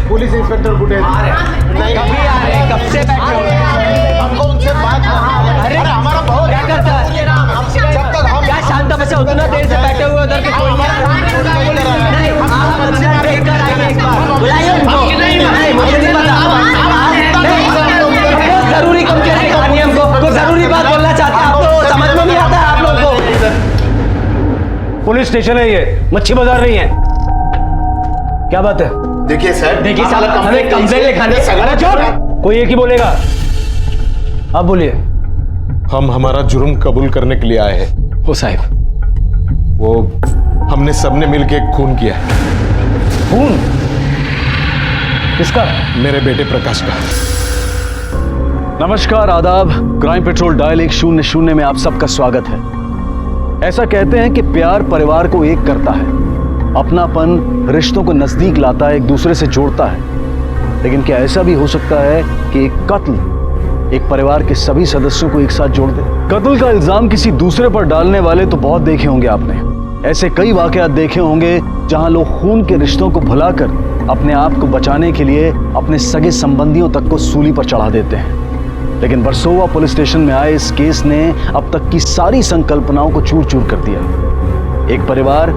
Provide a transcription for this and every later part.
Police inspector कुठे आहेत? नहीं कभी आ रहे, कब से बैठे हुए हमको उनसे बात करना है। अरे हमारा बहुत क्या करता है? जब तक हम क्या शांत बच्चा उतना देर से बैठे हुए उधर के कोई नहीं, आप अंदर देखकर आइए एक बार, बुलाइए उनको। नहीं, मुझे नहीं पता। बहुत जरूरी कम कह रहे कहानी हमको, कुछ जरूरी बात बोलना चाहते हैं आप, तो समझ में नहीं आता है आप लोग को। पुलिस स्टेशन है ये, मच्छी बाजार नहीं है। क्या बात है? देखिए सर, देखिए साहब, हमें कंप्लेंट लिखाने अरे चुप, कोई एक ही बोलेगा। आप बोलिए। हम हमारा जुर्म कबूल करने के लिए आए हैं। हो साहब। वो हमने सबने मिलके एक खून किया है। खून? किसका? मेरे बेटे प्रकाश का। नमस्कार, आदाब। क्राइम पेट्रोल डायल 100 में आप सबका स्वागत है। ऐसा कहते हैं कि प्यार परिवार को एक करता है, अपनापन रिश्तों को नजदीक लाता है, एक दूसरे से जोड़ता है। लेकिन क्या ऐसा भी हो सकता है कि एक कत्ल एक परिवार के सभी सदस्यों को एक साथ जोड़ दे? कत्ल का इल्जाम किसी दूसरे पर डालने वाले तो बहुत देखे होंगे आपने। ऐसे कई वाकयात देखे होंगे जहां लोग खून के रिश्तों को भुलाकर अपने आप को बचाने के लिए अपने सगे संबंधियों तक को सूली पर चढ़ा देते हैं। लेकिन वर्सोवा पुलिस स्टेशन में आए इस केस ने अब तक की सारी संकल्पनाओं को चूर चूर कर दिया। एक परिवार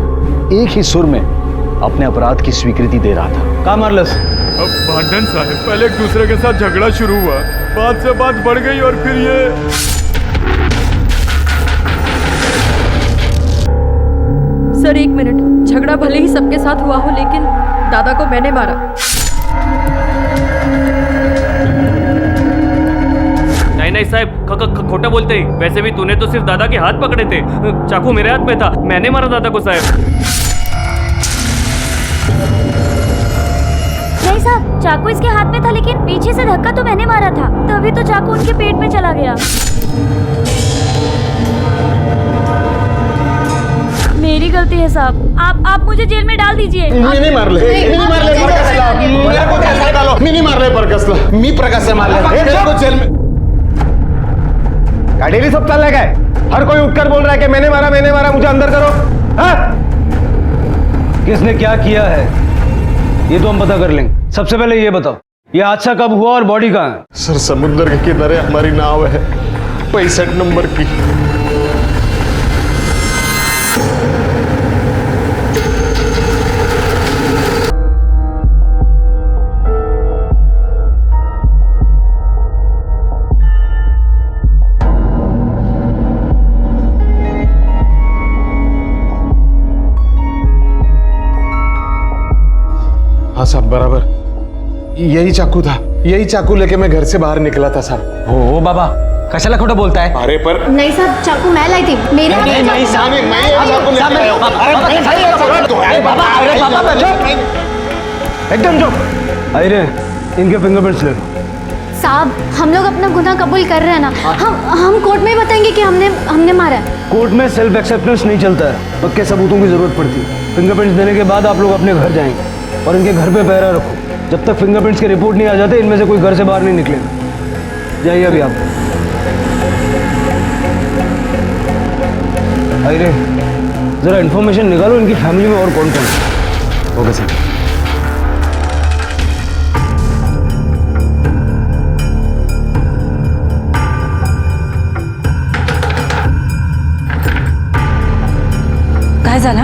एक ही सुर में अपने अपराध की स्वीकृति दे रहा था। का मारलस? अब भांडन साहब, पहले एक दूसरे के साथ झगड़ा शुरू हुआ, बात से बात बढ़ गई और फिर ये। सर एक मिनट, झगड़ा भले ही सबके साथ हुआ हो लेकिन दादा को मैंने मारा। नहीं साहब, खोटा बोलते ही। वैसे भी तूने तो सिर्फ दादा के हाथ पकड़े थे, चाकू मेरे हाथ में था, मैंने मारा दादा को साहब। नहीं साहब, चाकू इसके हाथ में था लेकिन पीछे से धक्का तो मैंने मारा था, तभी तो चाकू उनके पेट में चला गया। मेरी गलती है साहब, आप मुझे जेल में डाल दीजिए। मी मारले प्रकाशला, मला को जेल में डालो। मी मारले प्रकाशला, मी प्रकाश से मारले, तेरे को जेल में। डेली सब चल रहा है, हर कोई उठकर बोल रहा है कि मैंने मारा, मुझे अंदर करो। हाँ? किसने क्या किया है ये तो हम पता कर लेंगे। सबसे पहले ये बताओ, ये हादसा कब हुआ और बॉडी कहाँ है? सर, समुद्र के किनारे हमारी नाव है, 65 नंबर की। हाँ साहब, बराबर यही चाकू था। यही चाकू लेके मैं घर से बाहर निकला था साहब। ओ बाबा, कशाला खोटा बोलता है? अरे पर नहीं साहब, चाकू मैं लाई थी। मेरे नहीं साहब, मैं चाकू लेके आया हूं। एकदम चुप। अरे इनके फिंगरप्रिंट्स ले। साहब, हम लोग अपना गुनाह कबूल कर रहे हैं ना। हम कोर्ट में ही बताएंगे कि हमने मारा है। कोर्ट में सेल्फ एक्सेप्टेंस नहीं चलता है, पक्के सबूतों की जरूरत पड़ती है। फिंगरप्रिंट्स देने के बाद आप लोग अपने घर जाएंगे और इनके घर पे पहरा रखो। जब तक फिंगरप्रिंट्स की रिपोर्ट नहीं आ जाते इनमें से कोई घर से बाहर नहीं निकलेगा। जाइए अभी आप। अरे जरा इन्फॉर्मेशन निकालो इनकी फैमिली में और कौन कौन है। Okay sir. काय झाला?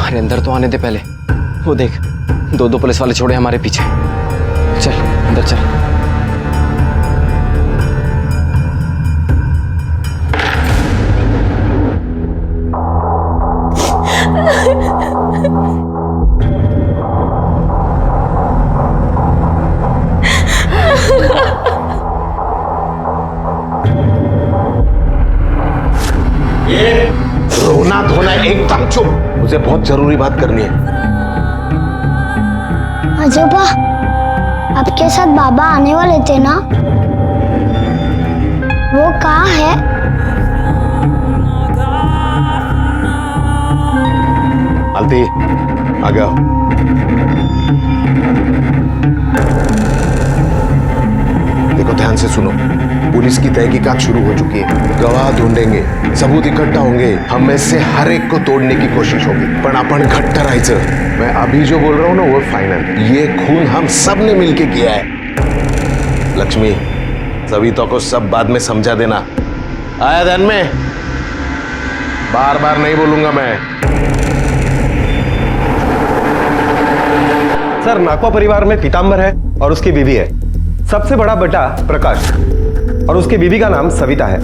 अरे अंदर तो आने दे पहले। वो देख, दो पुलिस वाले छोड़े हमारे पीछे। चल अंदर चल। रोना धोना एकदम चुप, मुझे बहुत जरूरी बात करनी है। आजोबा, आपके साथ बाबा आने वाले थे ना, वो कहाँ है? आलती, आ गया। देखो ध्यान से सुनो। पुलिस की तहकीकात शुरू हो चुकी है, गवाह ढूंढेंगे, सबूत इकट्ठा होंगे, हम में से हर एक को तोड़ने की कोशिश होगी, पण आपण घट्ट राहायचं। मैं अभी जो बोल रहा हूँ ना वो फाइनल, ये खून हम सब ने मिलके किया है। लक्ष्मी, सविता को सब बाद में समझा देना, आया ध्यान में? बार बार नहीं बोलूंगा मैं। सर, नाकवा परिवार में पीताम्बर है और उसकी बीवी है। सबसे बड़ा बेटा प्रकाश और उसकी बीवी का नाम सविता है।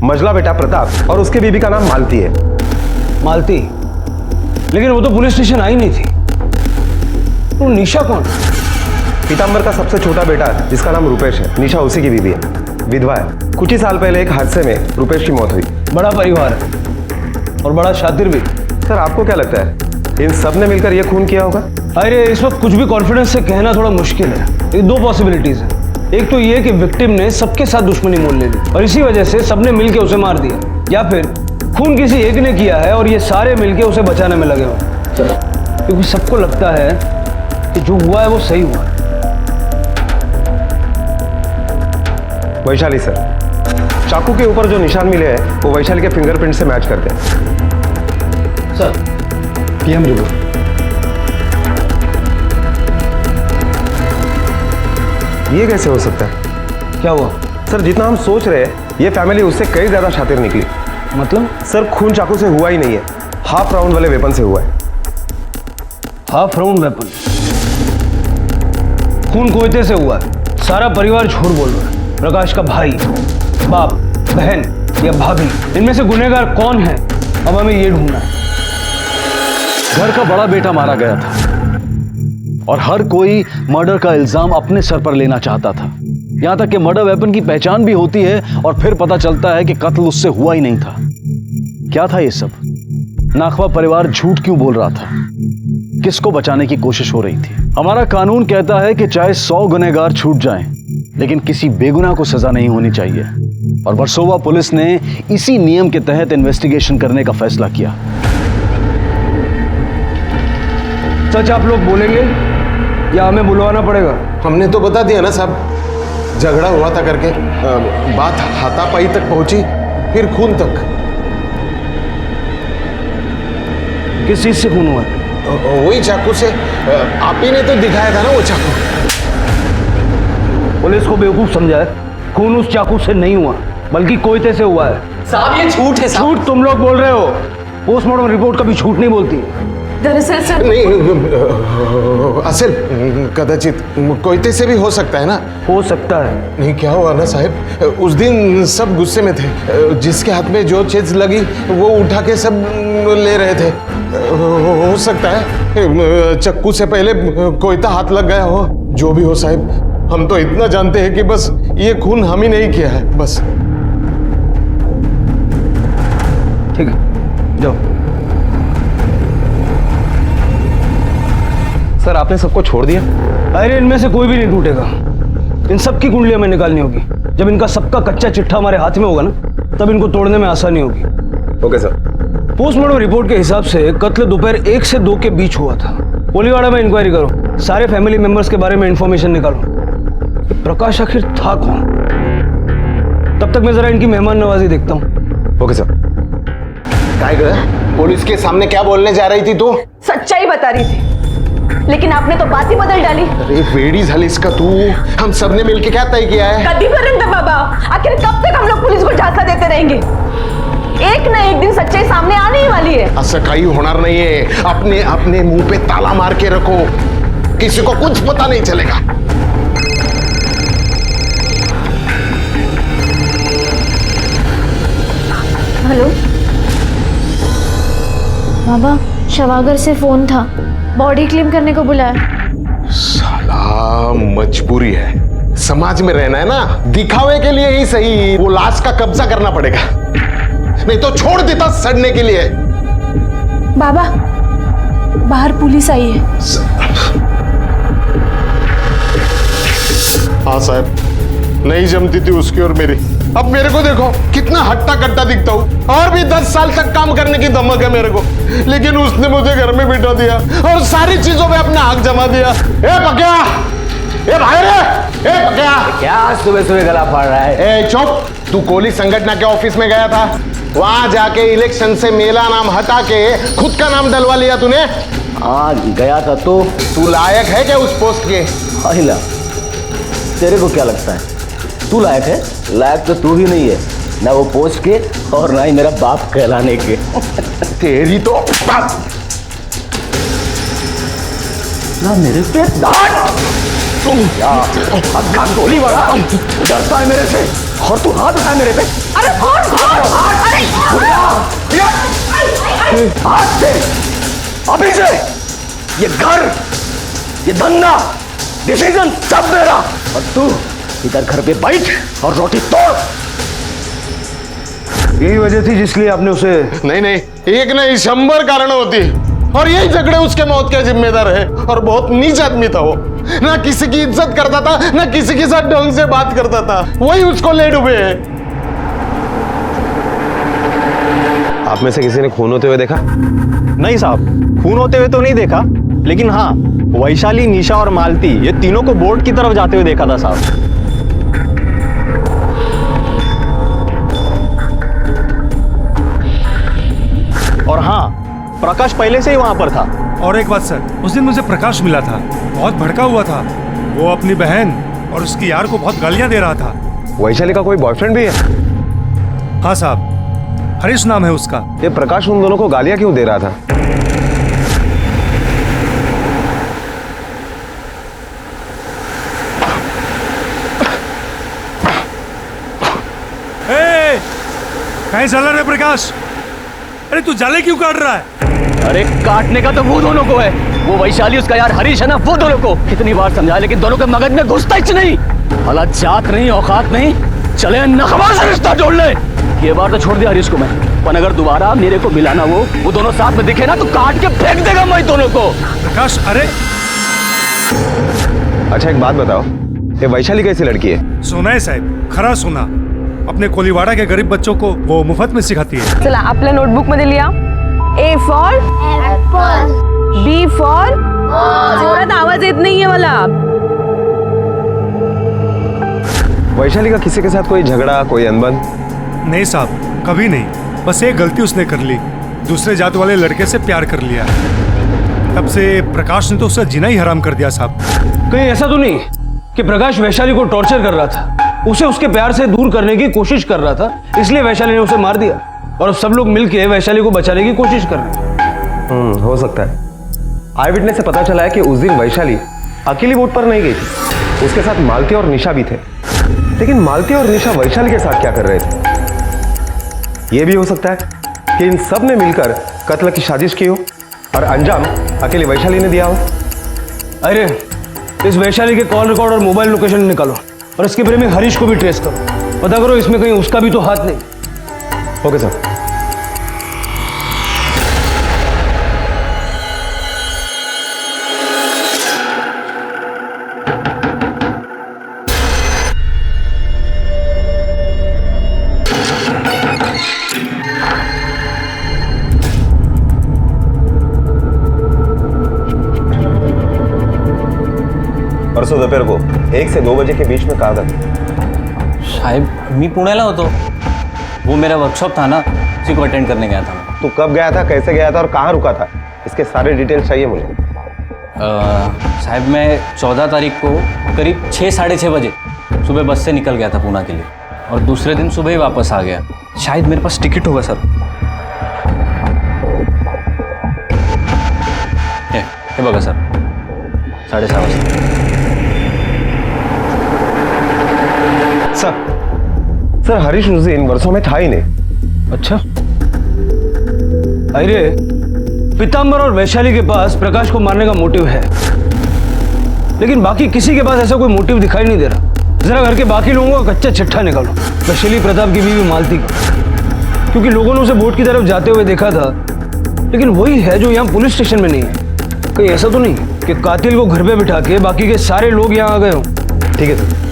मझला बेटा प्रताप और उसकी बीवी का नाम मालती है। मालती? लेकिन वो तो पुलिस स्टेशन आई नहीं थी। तो निशा कौन? पीताम्बर का सबसे छोटा बेटा जिसका नाम रूपेश है, निशा उसी की बीवी है, विधवा है। कुछ ही साल पहले एक हादसे में रूपेश की मौत हुई। बड़ा परिवार है और बड़ा शातिर भी। सर, आपको क्या लगता है इन सब ने मिलकर यह खून किया होगा? अरे इस वक्त कुछ भी कॉन्फिडेंस से कहना थोड़ा मुश्किल है। ये दो पॉसिबिलिटीज हैं। एक तो ये कि विक्टिम ने सबके साथ दुश्मनी मोल ले ली और इसी वजह से सबने मिलके उसे मार दिया, या फिर खून किसी एक ने किया है और ये सारे मिलके उसे बचाने में लगे हो। क्योंकि सबको लगता है कि जो हुआ है वो सही हुआ है। वैशाली सर, चाकू के ऊपर जो निशान मिले हैं वो वैशाली के फिंगरप्रिंट से मैच करते हैं। Sir, PM report. ये कैसे हो सकता है? क्या हुआ? सर, जितना हम सोच रहे हैं ये फैमिली उससे कई ज्यादा शातिर निकली। मतलब? सर, खून चाकू से हुआ ही नहीं है, हाफ राउंड वाले वेपन से हुआ है। Half round weapon? खून कोयते से हुआ है। सारा परिवार झूठ बोल रहा है। प्रकाश का भाई, बाप, बहन या भाभी, इनमें से गुनहगार कौन है, अब हमें ये ढूंढना है। घर का बड़ा बेटा मारा गया था और हर कोई मर्डर का इल्जाम अपने सर पर लेना चाहता था। यहां तक कि मर्डर वेपन की पहचान भी होती है और फिर पता चलता है कि कत्ल उससे हुआ ही नहीं था। क्या था ये सब? नाखवा परिवार झूठ क्यों बोल रहा था? किसको बचाने की कोशिश हो रही थी? हमारा कानून कहता है कि चाहे 100 गुनहगार छूट जाएं, लेकिन किसी बेगुनाह को सजा नहीं होनी चाहिए। और वर्सोवा पुलिस ने इसी नियम के तहत इन्वेस्टिगेशन करने का फैसला किया। सच आप लोग बोलेंगे या हमें बुलवाना पड़ेगा? हमने तो बता दिया ना साहब, झगड़ा हुआ था करके। बात हाथापाई तक पहुंची, फिर खून तक। किस चीज से खून हुआ? वही चाकू से। आप ही ने तो दिखाया था ना वो चाकू। पुलिस को बेवकूफ समझा है। खून उस चाकू से नहीं हुआ बल्कि कोयते से हुआ है। साहब, ये झूठ है साहब। झूठ तुम लोग बोल रहे हो। पोस्टमार्टम रिपोर्ट कभी झूठ नहीं बोलती। दरअसल सर, नहीं, असल कदाचित कोयते से भी हो सकता है ना। हो सकता है। नहीं, क्या हुआ ना साहब, उस दिन सब गुस्से में थे। जिसके हाथ में जो चीज लगी वो उठा के सब ले रहे थे। हो सकता है चक्कू से पहले कोयता हाथ लग गया हो। जो भी हो साहब, हम तो इतना जानते हैं कि बस ये खून हम ही नहीं किया है, बस। ठीक है, जाओ। सर, आपने सबको छोड़ दिया? अरे इनमें से कोई भी नहीं टूटेगा। इन सब की कुंडलियां हमें निकालनी होगी। जब इनका सबका कच्चा चिट्ठा हमारे हाथ में होगा ना, तब इनको तोड़ने में आसानी होगी। Okay sir. पोस्टमार्टम रिपोर्ट के हिसाब से कत्ल दोपहर 1 से 2 के बीच हुआ था। पोलीवाड़ा में इंक्वायरी करो, सारे फैमिली मेंबर्स के बारे में इंफॉर्मेशन निकालो। प्रकाश आखिर था कौन? तब तक मैं जरा इनकी मेहमान नवाजी देखता हूँ। Okay sir. काय गया? पुलिस के सामने क्या बोलने जा रही थी तू? सच्चाई बता रही थी, लेकिन आपने तो बात ही बदल डाली। अरे वेड़ी झाली इसका तू। हम सबने मिलके क्या तय किया है? कभी पर्यंत बाबा, आखिर कब तक हम लोग पुलिस को झांसा देते रहेंगे? एक ना एक दिन सच्चाई सामने आने ही वाली है। ऐसा काही होणार नहीं है। अपने अपने मुंह पे ताला मार के रखो, किसी को कुछ पता नहीं चलेगा। हेलो बाबा, शवागर से फोन था, बॉडी क्लेम करने को बुलाया। साला मजबूरी है, समाज में रहना है ना, दिखावे के लिए ही सही वो लाश का कब्जा करना पड़ेगा, नहीं तो छोड़ देता सड़ने के लिए। बाबा, बाहर पुलिस आई है। हाँ साहब, नहीं जमती थी उसकी और मेरी। अब मेरे को देखो कितना हट्टा कट्टा दिखता हूँ, और भी 10 साल तक काम करने की धमक है मेरे को, लेकिन उसने मुझे घर में बिठा दिया और सारी चीजों में अपना हक जमा दिया। ए पक्या, ए बाहर है। ए क्या सुबह सुबह गला फाड़ रहा है? ए चुप, तू कोली संगठन के ऑफिस में गया था, वहां जाके इलेक्शन से मेला नाम हटा के खुद का नाम डलवा लिया तूने। हाँ गया था। तो तू लायक है क्या उस पोस्ट के? अहिला, तेरे को क्या लगता है तू लायक है? लायक तो तू ही नहीं है, ना वो पोस्ट के और ना ही मेरा बाप कहलाने के। तेरी तो बात ना मेरे पे दांत। तुम क्या गोली मारा? डरता है मेरे से और तू हाथ उठाया मेरे पे। अरे हाथ से अभी से ये घर, ये धंधा, डिसीजन सब मेरा। और तू इधर घर पे बैठ और रोटी तोड़। यही वजह थी जिसलिए आपने उसे। नहीं नहीं, एक नहीं 100 कारण होती, और यही झगड़े उसके मौत के जिम्मेदार है। और बहुत नीच आदमी था वो, ना किसी की इज्जत करता था, ना किसी के साथ ढंग से बात करता था, वही उसको ले डूबे है। आप में से किसी ने खून होते हुए देखा? नहीं साहब, खून होते हुए तो नहीं देखा, लेकिन हाँ वैशाली, निशा और मालती ये तीनों को बोर्ड की तरफ जाते हुए देखा था साहब। और हाँ, प्रकाश पहले से ही वहां पर था। और एक बात सर, उस दिन मुझे प्रकाश मिला था, बहुत भड़का हुआ था। वो अपनी बहन और उसकी यार को बहुत गालियां दे रहा था। वैशाली का कोई बॉयफ्रेंड भी है? हाँ साहब, हरीश नाम है उसका। ये प्रकाश उन दोनों को गालियां क्यों दे रहा था? कहीं चल रहा है प्रकाश? अरे तू जाले क्यों काट रहा है? अरे काटने का तो वो दोनों को है, वो वैशाली उसका यार हरीश है ना, वो दोनों को कितनी बार समझाया, लेकिन दोनों के मगज में घुसता ही नहीं। हालात जात नहीं, औकात नहीं, चले नखबा से रिश्ता जोड़ ले। ये बार तो छोड़ दिया हरीश को मैं, पर अगर दोबारा मेरे को मिलाना वो दोनों साथ में दिखे ना तो काट के फेंक देगा मैं दोनों को। प्रकाश अरे अच्छा एक बात बताओ, ये वैशाली कैसी लड़की है? सोना है साहब, खरा सोना। अपने कोलीवाड़ा के गरीब बच्चों को वो मुफ्त में सिखाती है। चला आपल्या नोटबुक मध्ये लिहा. A for apple, B for जोरात आवाज येत नाहीये मला. वैशाली का किसी के साथ कोई झगड़ा, कोई अनबन? नहीं साहब, कभी नहीं। बस एक गलती उसने कर ली, दूसरे जात वाले लड़के से प्यार कर लिया। तब से प्रकाश ने तो उसका जीना ही हराम कर दिया साहब। कहीं ऐसा तो नहीं कि प्रकाश वैशाली को टॉर्चर कर रहा था, उसे उसके प्यार से दूर करने की कोशिश कर रहा था, इसलिए वैशाली ने उसे मार दिया और अब सब लोग मिलकर वैशाली को बचाने की कोशिश कर रहे हैं। हो सकता है। आई विटनेस से पता चला है कि उस दिन वैशाली अकेली बोट पर नहीं गई थी, उसके साथ मालती और निशा भी थे। लेकिन मालती और निशा वैशाली के साथ क्या कर रहे थे? यह भी हो सकता है कि इन सब ने मिलकर कत्ल की साजिश की हो और अंजाम अकेली वैशाली ने दिया हो। अरे इस वैशाली के कॉल रिकॉर्ड और मोबाइल लोकेशन निकालो और इसके प्रेमी हरीश को भी ट्रेस करो, पता करो इसमें कहीं उसका भी तो हाथ नहीं। Okay sir. परसों दोपहर को 1 से 2 बजे के बीच में कहा था। साहेब मी पुण्याला होतो, वो मेरा वर्कशॉप था ना, उसी को अटेंड करने गया था मैं। तू कब गया था, कैसे गया था और कहाँ रुका था, इसके सारे डिटेल्स चाहिए मुझे। साहब मैं 14 तारीख को करीब 6-6:30 बजे सुबह बस से निकल गया था पूना के लिए और दूसरे दिन सुबह ही वापस आ गया। शायद मेरे पास टिकट होगा सर। हे बघा सर, 6:30 वाजता। सर हरीश उस दिन वर्षों में था ही नहीं। अच्छा, अरे पीतांबर और वैशाली के पास प्रकाश को मारने का मोटिव है, लेकिन बाकी किसी के पास ऐसा कोई मोटिव दिखाई नहीं दे रहा। जरा घर के बाकी लोगों का कच्चा चिट्ठा निकालो, वैशाली प्रताप की बीवी मालती का, क्योंकि लोगों ने उसे बोट की तरफ जाते हुए देखा था, लेकिन वही है जो यहाँ पुलिस स्टेशन में नहीं है। कहीं ऐसा तो नहीं कि कातिल को घर पे बिठा के बाकी के सारे लोग यहाँ आ गए हों। ठीक है सर।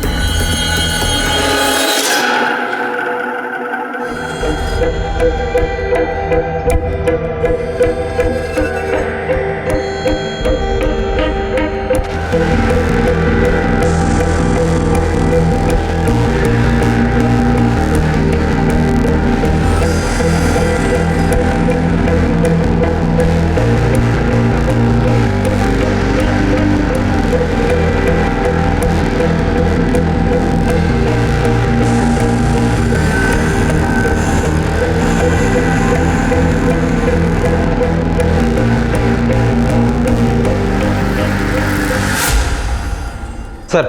सर,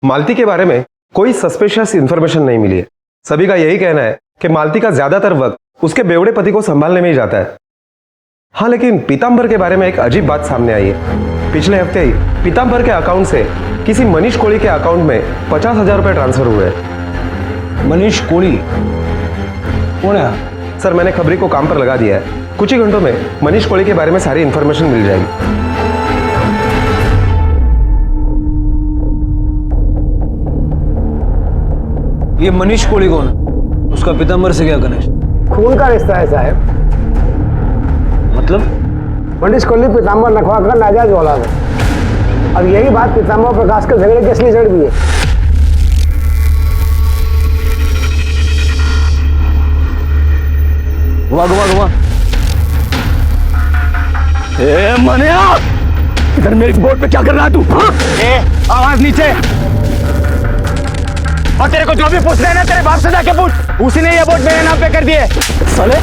मालती के बारे में कोई सस्पिशियस इंफॉर्मेशन नहीं मिली है। सभी का यही कहना है कि मालती का ज्यादातर वक्त उसके बेवड़े पति को संभालने में ही जाता है। हाँ, लेकिन पीतांबर के बारे में एक अजीब बात सामने आई है। पिछले हफ्ते ही पीतांबर के अकाउंट से किसी मनीष कोली के अकाउंट में 50,000 रुपए ट्रांसफर हुए हैं। मनीष कोली कौन है? सर, मैंने खबरी को काम पर लगा दिया है। कुछ ही घंटों में मनीष कोली के बारे में सारी इंफॉर्मेशन मिल जाएगी। ये मनीष कोली कौन है? उसका पीतांबर से क्या कनेक्शन? खून का रिश्ता है साहब। मतलब मनीष कोहली पीतांबर नखवा का नाजायज औलाद है। अब यही बात पीतांबर प्रकाश के झगड़े के असली जड़ भी है। घुमा ए मनिया, इधर मेरे बोर्ड पे क्या कर रहा है तू? आवाज नीचे। और तेरे को जो भी पूछ रहे हैं ना, तेरे बाप से जाके पूछ। उसी ने ये बोर्ड मेरे नाम पे कर दिए। साले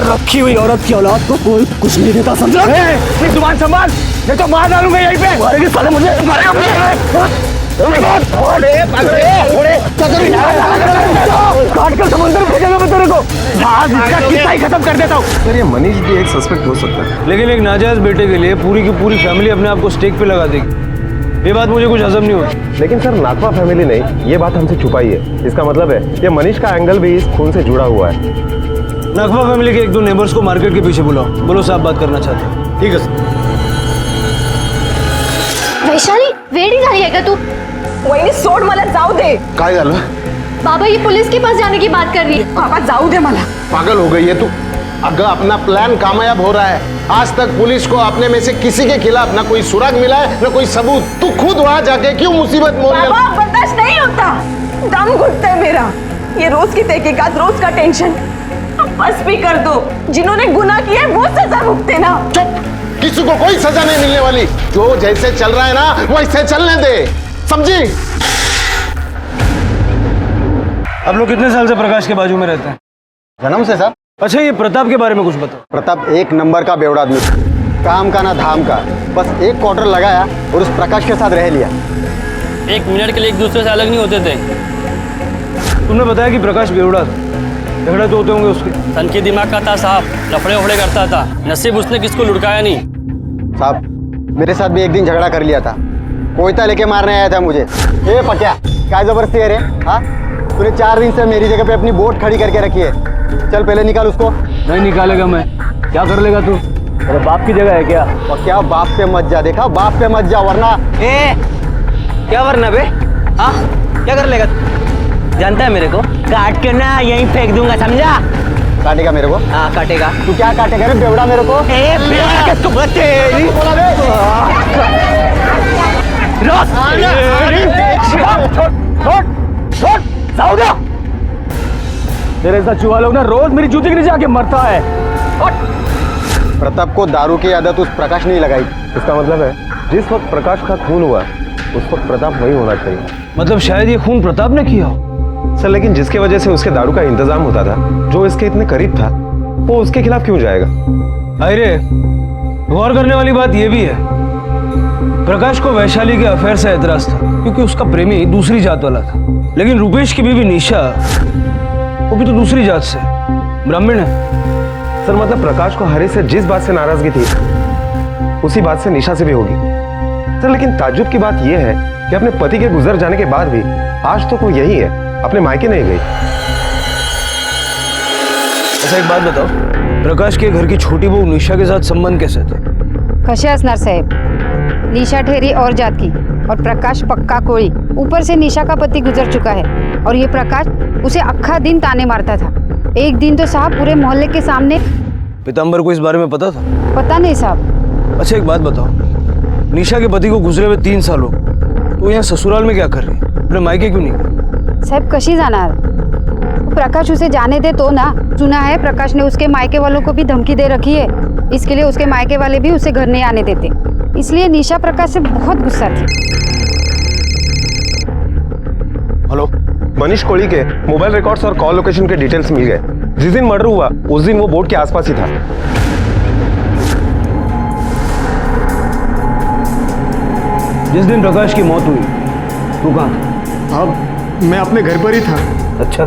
रखी हुई औरत की औलाद को कोई कुछ नहीं देता, समझा? जुबान संभाल, नहीं तो मार डालूंगा यहीं पे। मारेंगे साले मुझे। काट कर समुद्र में फेंकेगा मैं तेरे को। आज इसका किस्सा ही खत्म कर देता हूँ। सर, ये मनीष भी एक सस्पेक्ट हो सकता है, लेकिन एक नाजायज बेटे के लिए पूरी की पूरी फैमिली अपने आप को स्टेक पे लगा देगी। ये बात मुझे कुछ हजम नहीं होती। लेकिन सर, नाथवा फैमिली ने ये बात हमसे छुपाई है। इसका मतलब है ये मनीष का एंगल भी इस खून से जुड़ा हुआ है। नकवा फैमिली के एक दो नेबर्स को मार्केट के पीछे बुलाओ। बोलो साहब बात करना चाहते हैं। ठीक है सर। वैशाली, वेडी झाली आहे का तू? वहिनी सोड, मला जाऊ दे। काय झालं? बाबा ये पुलिस के पास जाने की बात कर रही है। बाबा जाऊ दे मला। पागल हो गई है तू? अगर अपना प्लान कामयाब हो रहा है। आज तक पुलिस को अपने में से किसी के खिलाफ ना कोई सुराग मिला है, ना कोई सबूत। तू खुद वहां जाके क्यों मुसीबत मोल ले? बाबा बर्दाश्त नहीं होता, दम घुटता है मेरा। ये रोज की तहकीकात, रोज का टेंशन। अब बस भी कर दो। जिन्होंने गुनाह किया है वो सजा भुगते ना। चुप, किसी को कोई सजा नहीं मिलने वाली। जो जैसे चल रहा है ना वैसे चलने दे, समझी? आप लोग कितने साल से प्रकाश के बाजू में रहते हैं? जन्म से सर। अच्छा, ये प्रताप के बारे में कुछ बताओ। प्रताप एक नंबर का बेवड़ा आदमी, काम का ना धाम का। बस एक क्वार्टर लगाया और उस प्रकाश के साथ रह लिया। 1 मिनट के लिए एक दूसरे से अलग नहीं होते थे। तुमने बताया कि प्रकाश बेवड़ा था, झगड़े तो होते होंगे उसके। तनकी दिमाग का था साहब, लफड़े उफड़े करता था। नसीब उसने किसको लुढ़काया नहीं। साहब, मेरे साथ भी एक दिन झगड़ा कर लिया था। कोयता लेके मारने आया था मुझे। ए पक्या, क्या जबरदस्ती है रे? हाँ, तूने 4 दिन से मेरी जगह पे अपनी बोट खड़ी करके रखी है। चल पहले निकाल उसको। नहीं निकालेगा मैं। क्या कर लेगा तू? अरे बाप की जगह है क्या? और क्या बाप पे मत जा, देखा? बाप पे मत जा वरना। क्या वरना बे? हाँ, क्या कर लेगा? जानता है मेरे को काट के ना यहीं फेंक दूंगा, समझा? काटेगा मेरे को? हाँ काटेगा। तू क्या काटेगा रे बेवड़ा मेरे को? तेरे ऐसा चूहा लोग ना रोज मेरी जूती के नीचे आके मरता है। प्रताप को दारू की आदत उस प्रकाश ने लगाई। इसका मतलब है जिस वक्त प्रकाश का खून हुआ उस वक्त प्रताप वही होना चाहिए। मतलब शायद ये खून प्रताप ने किया हो। सर, लेकिन जिसके वजह से उसके दारू का इंतजाम होता था, जो इसके इतने करीब था, वो उसके खिलाफ क्यों जाएगा? अरे गौर करने वाली बात यह भी है, प्रकाश को वैशाली के अफेयर से एतराज था क्योंकि उसका प्रेमी दूसरी जात वाला था। लेकिन रुपेश की बीवी निशा, वो भी तो दूसरी जात से, ब्राह्मण है। सर, मतलब प्रकाश को हरी से जिस बात से नाराजगी थी उसी बात से निशा से भी होगी। सर, लेकिन ताज्जुब की बात यह है कि अपने पति के गुजर जाने के बाद भी आज तो वो यही है, अपने मायके नहीं गई। अच्छा एक बात बताओ, प्रकाश के घर की छोटी बहू निशा के साथ संबंध कैसे थे? कसे असणार साहेब? निशा ठेरी और जात की और प्रकाश पक्का कोई। ऊपर से निशा का पति गुजर चुका है और ये प्रकाश उसे अक्खा दिन ताने मारता था। एक दिन तो साहब पूरे मोहल्ले के सामने। पीतांबर को इस बारे में पता था? पता नहीं साहब। अच्छा एक बात बताओ, निशा के पति को गुजरे हुए 3 साल हो, तो यहाँ ससुराल में क्या कर रही है? अपने मायके क्यों नहीं? साहब कशी जाणार? प्रकाश उसे जाने दे तो ना। सुना है प्रकाश ने उसके मायके वालों को भी धमकी दे रखी है, इसके लिए उसके मायके वाले भी उसे घर नहीं आने देते। इसलिए निशा प्रकाश से बहुत गुस्सा थी। हेलो, मनीष कोली के मोबाइल रिकॉर्ड्स और कॉल लोकेशन के डिटेल्स मिल गए। जिस दिन मर्डर हुआ उस दिन वो बोट के आसपास ही था। जिस दिन प्रकाश की मौत हुई तू कहाँ था? अब मैं अपने घर पर ही था। अच्छा,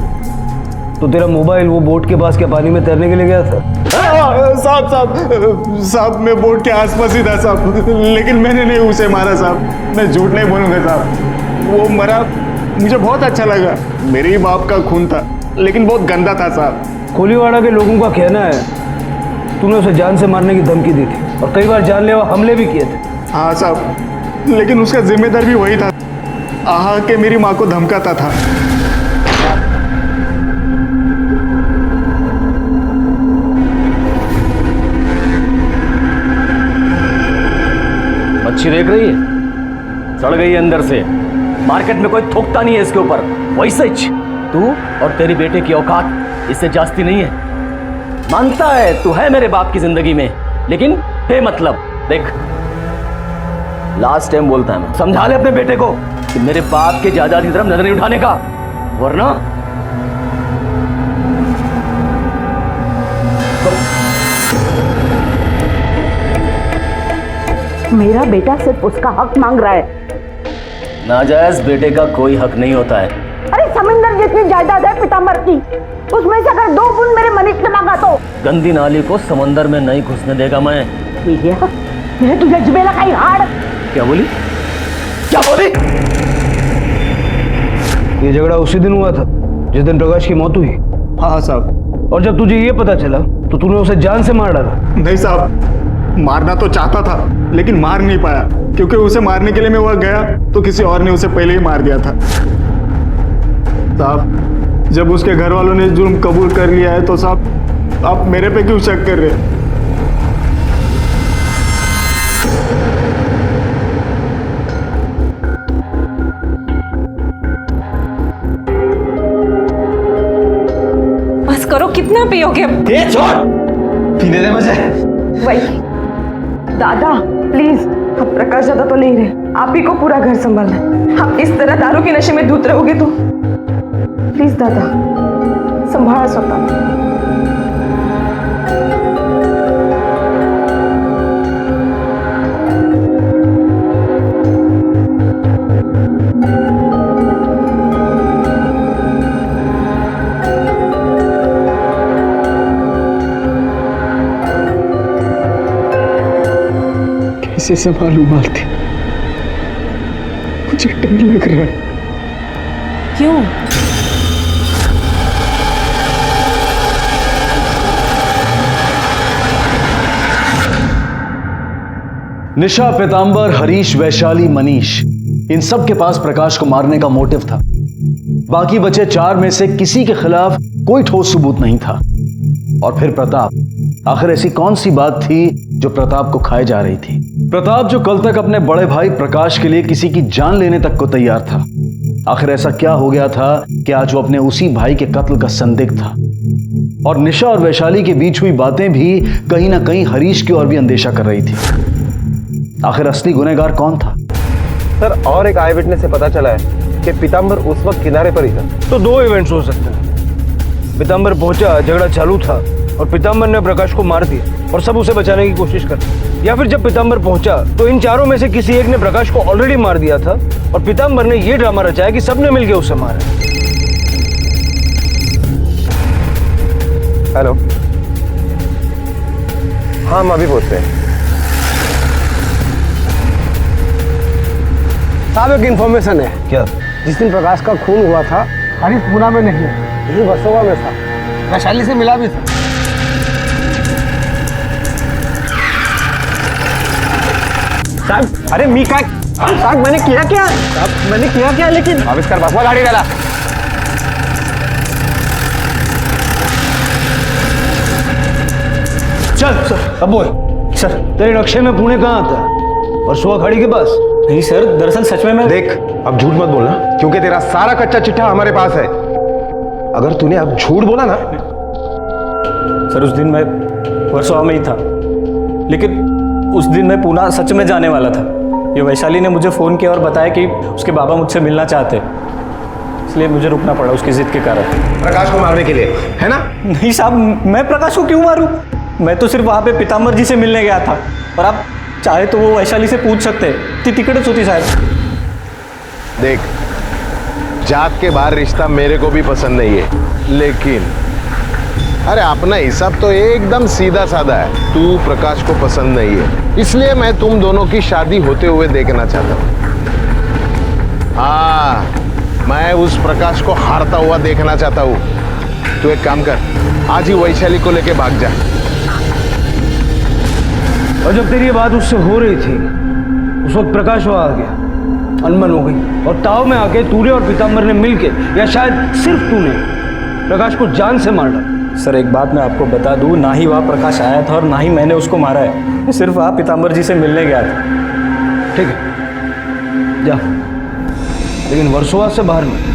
तो तेरा मोबाइल वो बोट के पास क्या पानी में तैरने के लिए गया था? साहब मैं बोट के आसपास ही था साहब, लेकिन मैंने नहीं उसे मारा साहब, मैं झूठ नहीं बोलूंगा साहब। वो मरा मुझे बहुत अच्छा लगा, मेरे ही बाप का खून था, लेकिन बहुत गंदा था साहब। कोलीवाड़ा के लोगों का कहना है तूने उसे जान से मारने की धमकी दी थी और कई बार जानलेवा हमले भी किए थे। हाँ साहब, लेकिन उसका जिम्मेदार भी वही था, आहा के मेरी माँ को धमकाता था। मच्छी देख रही है, सड़ गई है अंदर से। मार्केट में कोई थोकता नहीं है इसके ऊपर। वैसे ही तू और तेरी बेटे की औकात इससे जास्ती नहीं है। मानता है तू है मेरे बाप की जिंदगी में, लेकिन बेमतलब। देख, लास्ट टाइम बोलता है, मैं समझा ले अपने बेटे को कि मेरे बाप के जायदाद की तरफ नजर नहीं उठाने का, वरना मेरा बेटा सिर्फ उसका हक मांग रहा है। नाजायज बेटे का कोई हक नहीं होता है। अरे समुंदर जितनी जायदाद है पिताम्बर की, उसमें से अगर 2 बूंद मेरे मनीष ने मांगा तो गंदी नाली को समंदर में नहीं घुसने देगा मैं। मैंने तुझे जबेला का ही हाड़। क्या बोली? क्या बोली? ये झगड़ा उसी दिन हुआ था जिस दिन प्रकाश की मौत हुई? हाँ साहब। और जब तुझे ये पता चला तो तूने उसे जान से मार डाला? नहीं साहब, मारना तो चाहता था लेकिन मार नहीं पाया, क्योंकि उसे मारने के लिए मैं वहां गया तो किसी और ने उसे पहले ही मार दिया था। साहब, जब उसके घर वालों ने जुर्म कबूल कर लिया है तो साहब आप मेरे पे क्यों शक कर रहे हैं? बस करो, कितना पियोगे? ये छोड़, पीने दे मुझे। वही दादा प्लीज, अब प्रकाश दादा तो नहीं रहे, आप ही को पूरा घर संभालना है। आप इस तरह दारू के नशे में धूत रहोगे तो प्लीज दादा संभाल स्वतः। कैसे संभालूं मालती, मुझे डर लग रहा है। क्यों? निशा, पीतांबर, हरीश, वैशाली, मनीष, इन सब के पास प्रकाश को मारने का मोटिव था। बाकी बचे 4 में से किसी के खिलाफ कोई ठोस सबूत नहीं था। और फिर प्रताप, आखिर ऐसी कौन सी बात थी जो प्रताप को खाए जा रही थी? प्रताप जो कल तक अपने बड़े भाई प्रकाश के लिए किसी की जान लेने तक को तैयार था, आखिर ऐसा क्या हो गया था कि आज वो अपने उसी भाई के कत्ल का संदिग्ध था? और निशा और वैशाली के बीच हुई बातें भी कहीं ना कहीं हरीश की ओर भी अंदेशा कर रही थी। आखिर असली गुनहगार कौन था? सर, और एक आई विटनेस से पता चला है कि पीताम्बर उस वक्त किनारे पर ही था। तो 2 इवेंट्स हो सकते हैं। पीताम्बर पहुंचा, झगड़ा चालू था और पीताम्बर ने प्रकाश को मार दिया और सब उसे बचाने की कोशिश करते, या फिर जब पीताम्बर पहुंचा तो इन चारों में से किसी एक ने प्रकाश को ऑलरेडी मार दिया था और पीताम्बर ने यह ड्रामा रचाया कि सबने मिलकर उसे मारा। हेलो, हाँ हम अभी पहुंचते हैं। साहब एक इन्फॉर्मेशन है। क्या? जिस दिन प्रकाश का खून हुआ था हरीश पूना में नहीं है, यही वर्सोवा में था, वैशाली से मिला भी था। साहब, अरे मी काय साहब, मैंने किया क्या? साहब, मैंने किया क्या? लेकिन आविष्कार बसवा गाड़ी डाला। चल सर, अब बोल सर, तेरे नक्शे में पुणे कहाँ आता है? वर्सोवा खाड़ी के पास? नहीं सर, दरअसल सच में मैं... देख, अब झूठ मत बोलना, क्योंकि तेरा सारा कच्चा चिट्ठा हमारे पास है। अगर तूने अब झूठ बोला ना... सर, उस दिन मैं वर्सोवा में ही था, लेकिन उस दिन मैं पूना सच में जाने वाला था। ये वैशाली ने मुझे फ़ोन किया और बताया कि उसके बाबा मुझसे मिलना चाहते, इसलिए मुझे रुकना पड़ा उसकी जिद के कारण। प्रकाश को मारने के लिए, है ना? नहीं साहब, मैं प्रकाश को क्यों मारूं? मैं तो सिर्फ वहाँ पे पीताम्बर जी से मिलने गया था। और आप चाहे तो वो वैशाली से पूछ सकते, ती तिकडेच होती साहेब. देख, जात के बाहर रिश्ता मेरे को भी पसंद नहीं है, लेकिन अरे अपना हिसाब तो एकदम सीधा साधा है. तू प्रकाश को पसंद नहीं है, इसलिए मैं तुम दोनों की शादी होते हुए देखना चाहता हूँ. हाँ, मैं उस प्रकाश को हारता हुआ देखना चाहता हूँ. तू एक काम कर, आज ही वैशाली को लेके भाग जा. और जब तेरी ये बात उससे हो रही थी, उस वक्त प्रकाश वहां आ गया, अनबन हो गई, और ताव में आके तूने और पीताम्बर ने मिलके, या शायद सिर्फ तूने, प्रकाश को जान से मार डाला. सर एक बात मैं आपको बता दूं, ना ही वहाँ प्रकाश आया था और ना ही मैंने उसको मारा है. मैं सिर्फ वहाँ पीताम्बर जी से मिलने गया था. ठीक है, जा, लेकिन वर्सोवा से बाहर नहीं.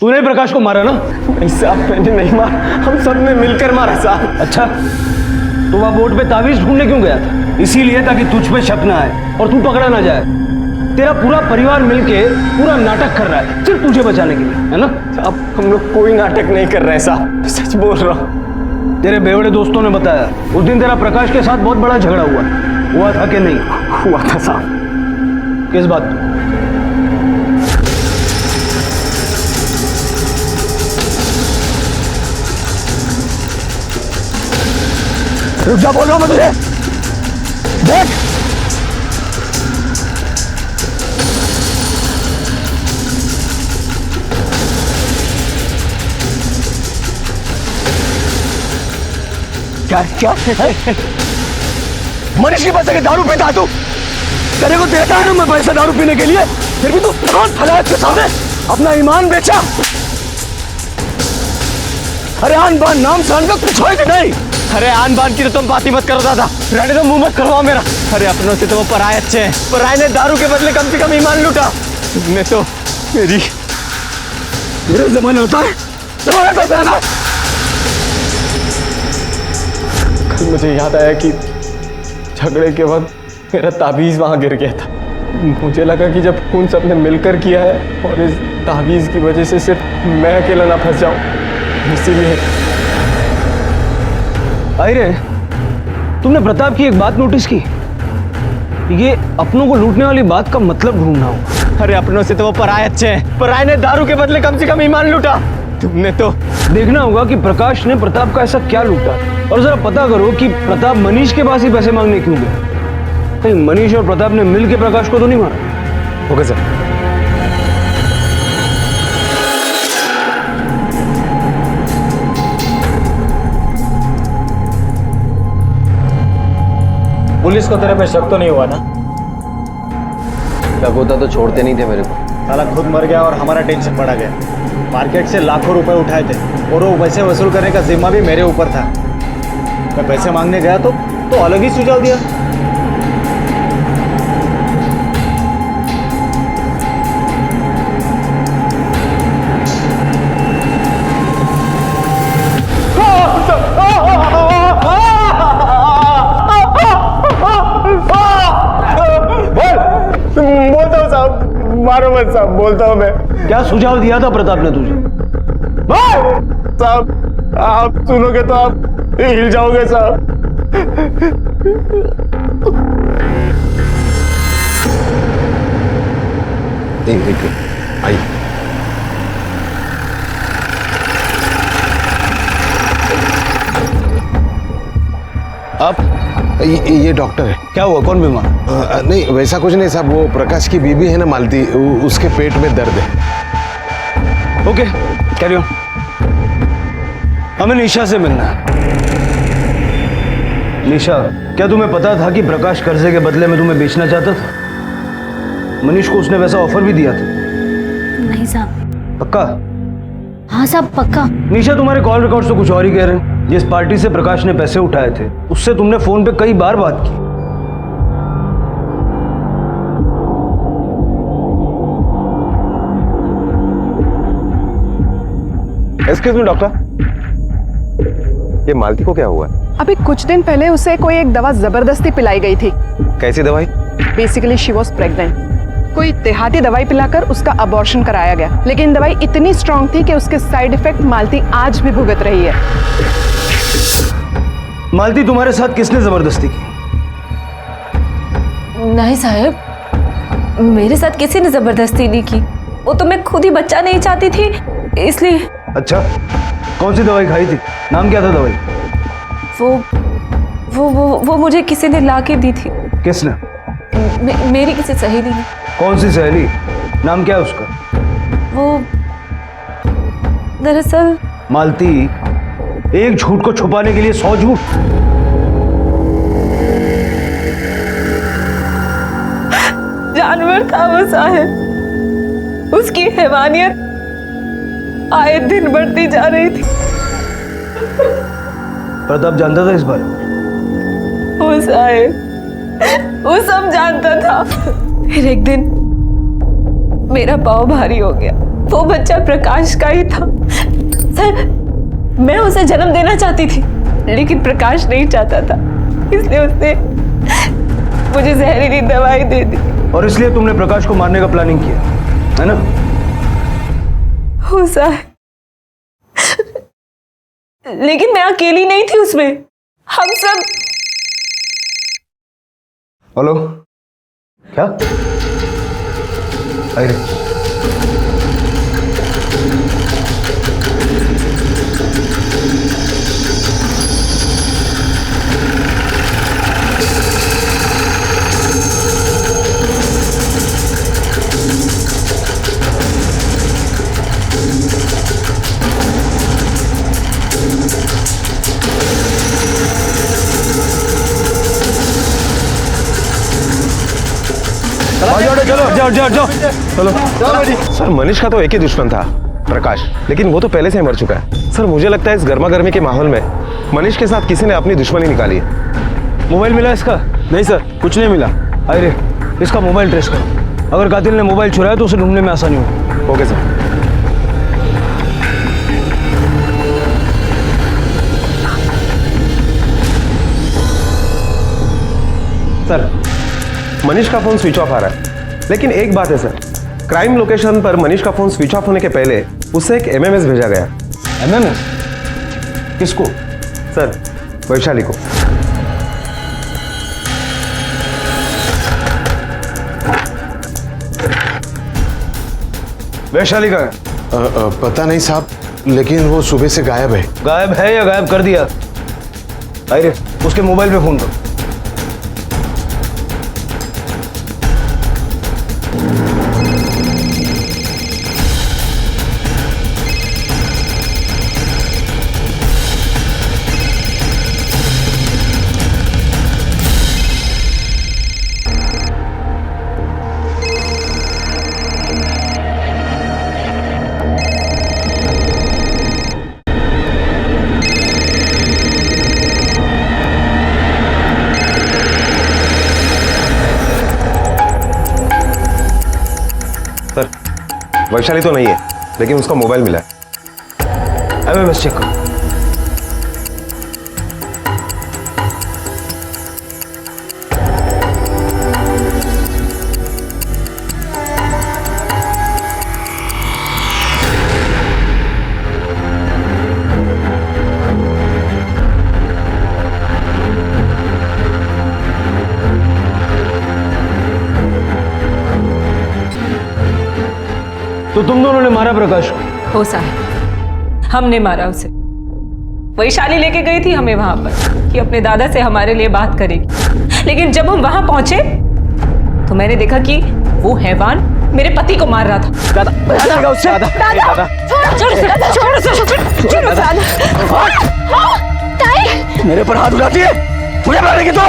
तूने प्रकाश को मारा ना? नहीं साहब, मैंने नहीं मारा, हम सब ने मिलकर मारा साहब. अच्छा, तो वह बोट पे ताबीज ढूंढने क्यों गया था? इसीलिए ताकि तुझ पे शक ना आए और तू पकड़ा ना जाए. तेरा पूरा परिवार मिलके पूरा नाटक कर रहा है सिर्फ तुझे बचाने के लिए, है ना? साहब हम लोग कोई नाटक नहीं कर रहे साहब, सच बोल रहा हूँ. तेरे बेवड़े दोस्तों ने बताया उस दिन तेरा प्रकाश के साथ बहुत बड़ा झगड़ा हुआ था कि नहीं? हुआ था साहब. किस बात पे? रुक जा, बोल रहा हूं मैं तुझे. देख, क्या मनीष के पास आके दारू पीता तू? तेरे को देता है ना मैं पैसा दारू पीने के लिए, फिर भी तू कान फैलाया के सामने अपना ईमान बेचा. अरे आन बान नाम सान का कुछ होए कि नहीं? अरे आन बान की तो तुम बात ही मत करो दादा. रहने तो मुंह मत करवाओ मेरा. अरे अपनों से तो वो पराये अच्छे हैं. पराये ने दारू के बदले कम से कम ईमान लूटा. तुमने तो मेरे जमाने होता है. कल मुझे याद आया कि झगड़े के वक्त मेरा ताबीज वहां गिर गया था. मुझे लगा कि जब खून सबने मिलकर किया है और इस ताबीज की वजह से सिर्फ मैं अकेला ना फंस जाऊं, इसीलिए. अरे तुमने प्रताप की एक बात नोटिस की? ये अपनों को लूटने वाली बात का मतलब ढूंढना होगा. अरे अपनों से तो वो पराये अच्छे हैं. पराये ने दारू के बदले कम से कम ईमान लूटा. तुमने तो देखना होगा कि प्रकाश ने प्रताप का ऐसा क्या लूटा, और जरा पता करो कि प्रताप मनीष के पास ही पैसे मांगने क्यों गए. कहीं मनीष और प्रताप ने मिलकर प्रकाश को तो नहीं मारा? Okay sir. पुलिस को तेरे पे शक तो नहीं हुआ ना? शक होता तो छोड़ते नहीं थे मेरे को. साला खुद मर गया और हमारा टेंशन बढ़ा गया. मार्केट से लाखों रुपए उठाए थे और वो पैसे वसूल करने का जिम्मा भी मेरे ऊपर था. मैं पैसे मांगने गया तो अलग ही सुझाव दिया. बोलता हूँ साहब, मारो मत साहब, बोलता हूँ मैं. क्या सुझाव दिया था प्रताप ने तुझे? साहब आप सुनोगे तो आप हिल जाओगे साहब. आई. आप? ये डॉक्टर है। क्या हुआ, कौन बीमार? नहीं वैसा कुछ नहीं साहब, वो प्रकाश की बीबी है ना मालती, उसके पेट में दर्द है। Okay, carry on. हमें निशा से मिलना है। निशा, क्या तुम्हें पता था कि प्रकाश कर्जे के बदले में तुम्हें बेचना चाहता था? मनीष को उसने वैसा ऑफर भी दिया था। नहीं साहब। पक्का? हाँ साहब पक्का। निशा, तुम्हारे कॉल रिकॉर्ड्स तो कुछ और ही कह रहे हैं। जिस पार्टी से प्रकाश ने पैसे उठाए थे उससे तुमने फोन पे कई बार बात की। एक्सक्यूज मी डॉक्टर, ये मालती को क्या हुआ? अभी कुछ दिन पहले उसे कोई एक दवा जबरदस्ती पिलाई गई थी। कैसी दवाई? Basically she was pregnant. कोई देहाती दवाई पिलाकर उसका अबॉर्शन कराया गया, लेकिन दवाई इतनी स्ट्रांग थी कि उसके साइड इफेक्ट मालती आज भी भुगत रही है। मालती, तुम्हारे साथ किसने जबरदस्ती की? नहीं साहब, मेरे साथ किसी ने जबरदस्ती नहीं की। वो तो मैं खुद ही बच्चा नहीं चाहती थी, इसलिए। अच्छा, कौन सी दवाई खाई थी? नाम क्या था दवाई? वो मुझे किसी ने ला के दी थी। किसने? मेरी किसी सहेली ने। कौन सी सहेली? नाम क्या है उसका? वो दरअसल। मालती, एक झूठ को छुपाने के लिए 100 झूठ। जानवर था वो साहब, उसकी हैवानियत आए दिन बढ़ती जा रही थी। प्रताप जानता था इस बारे में? वो साहब, वो सब जानता था। फिर एक दिन मेरा पाँव भारी हो गया। वो बच्चा प्रकाश का ही था। सर, मैं उसे जन्म देना चाहती थी, लेकिन प्रकाश नहीं चाहता था, इसलिए उसने मुझे जहरीली दवाई दे दी। और इसलिए तुमने प्रकाश को मारने का प्लानिंग किया, है ना? हो साहब, लेकिन मैं अकेली नहीं थी उसमें, हम सब। हेलो, क्या? अरे चलो। सर, मनीष का तो एक ही दुश्मन था, प्रकाश, लेकिन वो तो पहले से ही मर चुका है। सर, मुझे लगता है इस गर्मा गर्मी के माहौल में मनीष के साथ किसी ने अपनी दुश्मनी निकाली है। मोबाइल मिला इसका? नहीं सर, कुछ नहीं मिला। अरे, इसका मोबाइल ट्रेस करो। अगर कातिल ने मोबाइल चुराया तो उसे ढूंढने में आसानी होगी। Okay sir. सर, मनीष का फोन स्विच ऑफ आ रहा है, लेकिन एक बात है सर, क्राइम लोकेशन पर मनीष का फोन स्विच ऑफ होने के पहले उससे एक एमएमएस भेजा गया। एमएमएस? किसको? सर, वैशाली को। वैशाली का है? पता नहीं साहब, लेकिन वो सुबह से गायब है। गायब है या गायब कर दिया? अरे, उसके मोबाइल पे फोन करो। सर, वैशाली तो नहीं है, लेकिन उसका मोबाइल मिला है। एमएमएस चेक करो। तो तुम दोनों ने मारा प्रकाश को? हो साहब, हमने मारा उसे। वैशाली लेके गई थी हमें वहां पर कि अपने दादा से हमारे लिए बात करेगी, लेकिन जब हम वहां पहुंचे तो मैंने देखा कि वो हैवान मेरे पति को मार रहा था। दादा मेरे पर हाथ उठाती है, मुझे मारेगी तो।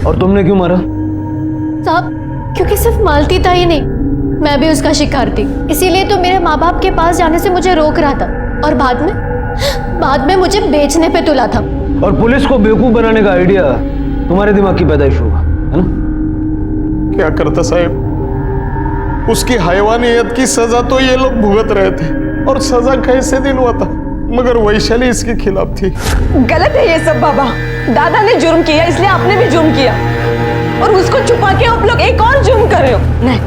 और तुमने क्यों मारा? साहब, क्योंकि सिर्फ मालती था ही नहीं, मैं भी उसका शिकार थी, इसीलिए तो मेरे माँ बाप के पास जाने से मुझे रोक रहा था और बाद में मुझे बेचने पे तुला था। और पुलिस को बेवकूफ बनाने का आइडिया तुम्हारे दिमाग की पैदाइश होगा, है ना? क्या करता साहब, उसकी हैवानियत की सजा तो ये लोग भुगत रहे थे और सजा कैसे दिलवाता, मगर वैशाली इसके खिलाफ थी। गलत है ये सब बाबा। दादा ने जुर्म किया इसलिए आपने भी जुर्म किया, और उसको छुपा के आप लोग एक और जुर्म कर रहे हो। नहीं,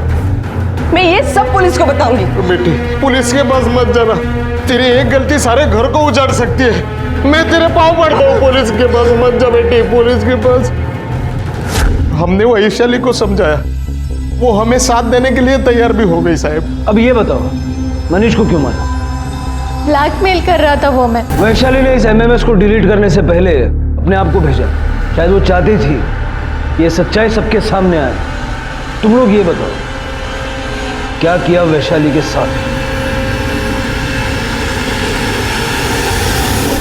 मैं ये सब पुलिस को बताऊंगी। बेटी, पुलिस के पास मत जाना, तेरी एक गलती सारे घर को उजाड़ सकती है। मैं तेरे पाँव पड़ता हूँ, पुलिस के पास मत जा बेटी, पुलिस के पास। हमने वैशाली को समझाया, वो हमें साथ देने के लिए तैयार भी हो गई साहब। अब ये बताओ, मनीष को क्यों मारा? ब्लैकमेल कर रहा था वो। मैं वैशाली ने इस एमएमएस को डिलीट करने से पहले अपने आप को भेजा, शायद वो चाहती थी कि ये सच्चाई सबके सामने आए। तुम लोग ये बताओ, क्या किया वैशाली के साथ?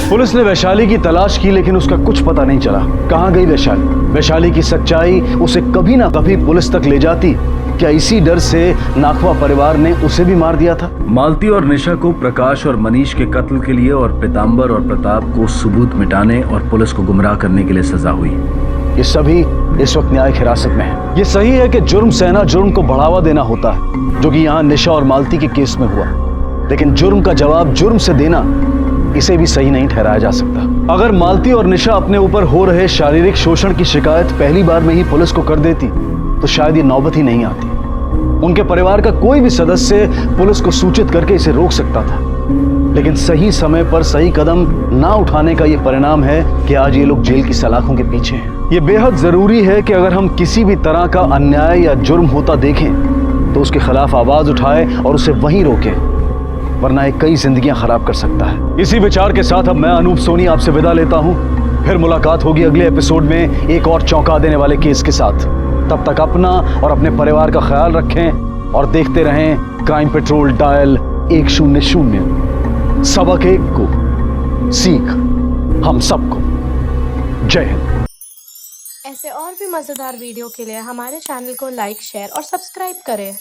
पुलिस ने वैशाली की तलाश की, लेकिन उसका कुछ पता नहीं चला। कहां गई वैशाली? वैशाली की सच्चाई उसे कभी ना कभी पुलिस तक ले जाती। क्या इसी डर से नाखवा परिवार ने उसे भी मार दिया था? मालती और निशा को प्रकाश और मनीष के कत्ल के लिए और पीताम्बर और प्रताप को सबूत मिटाने और पुलिस को गुमराह करने के लिए सजा हुई। ये सभी इस वक्त न्यायिक हिरासत में है। ये सही है कि जुर्म सहना जुर्म को बढ़ावा देना होता है, जो कि यहाँ निशा और मालती के केस में हुआ, लेकिन जुर्म का जवाब जुर्म से देना, इसे भी सही नहीं ठहराया जा सकता। अगर मालती और निशा अपने ऊपर हो रहे शारीरिक शोषण की शिकायत पहली बार में ही पुलिस को कर देती तो शायद ये नौबत ही नहीं आती। उनके परिवार का कोई भी सदस्य पुलिस को सूचित करके इसे रोक सकता था, लेकिन सही समय पर सही कदम ना उठाने का ये परिणाम है कि आज ये लोग जेल की सलाखों के पीछे हैं। ये बेहद जरूरी है कि अगर हम किसी भी तरह का अन्याय या जुर्म होता देखें तो उसके खिलाफ आवाज उठाए और उसे वहीं रोके, वरना ये कई जिंदगियां खराब कर सकता है। इसी विचार के साथ अब मैं अनूप सोनी आपसे विदा लेता हूं। फिर मुलाकात होगी अगले एपिसोड में एक और चौंका देने वाले केस के साथ। तब तक अपना और अपने परिवार का ख्याल रखें और देखते रहें क्राइम पेट्रोल डायल 100। सबक एक को सीख हम सबको। जय हिंद। ऐसे और भी मजेदार वीडियो के लिए हमारे चैनल को लाइक, शेयर और सब्सक्राइब करें।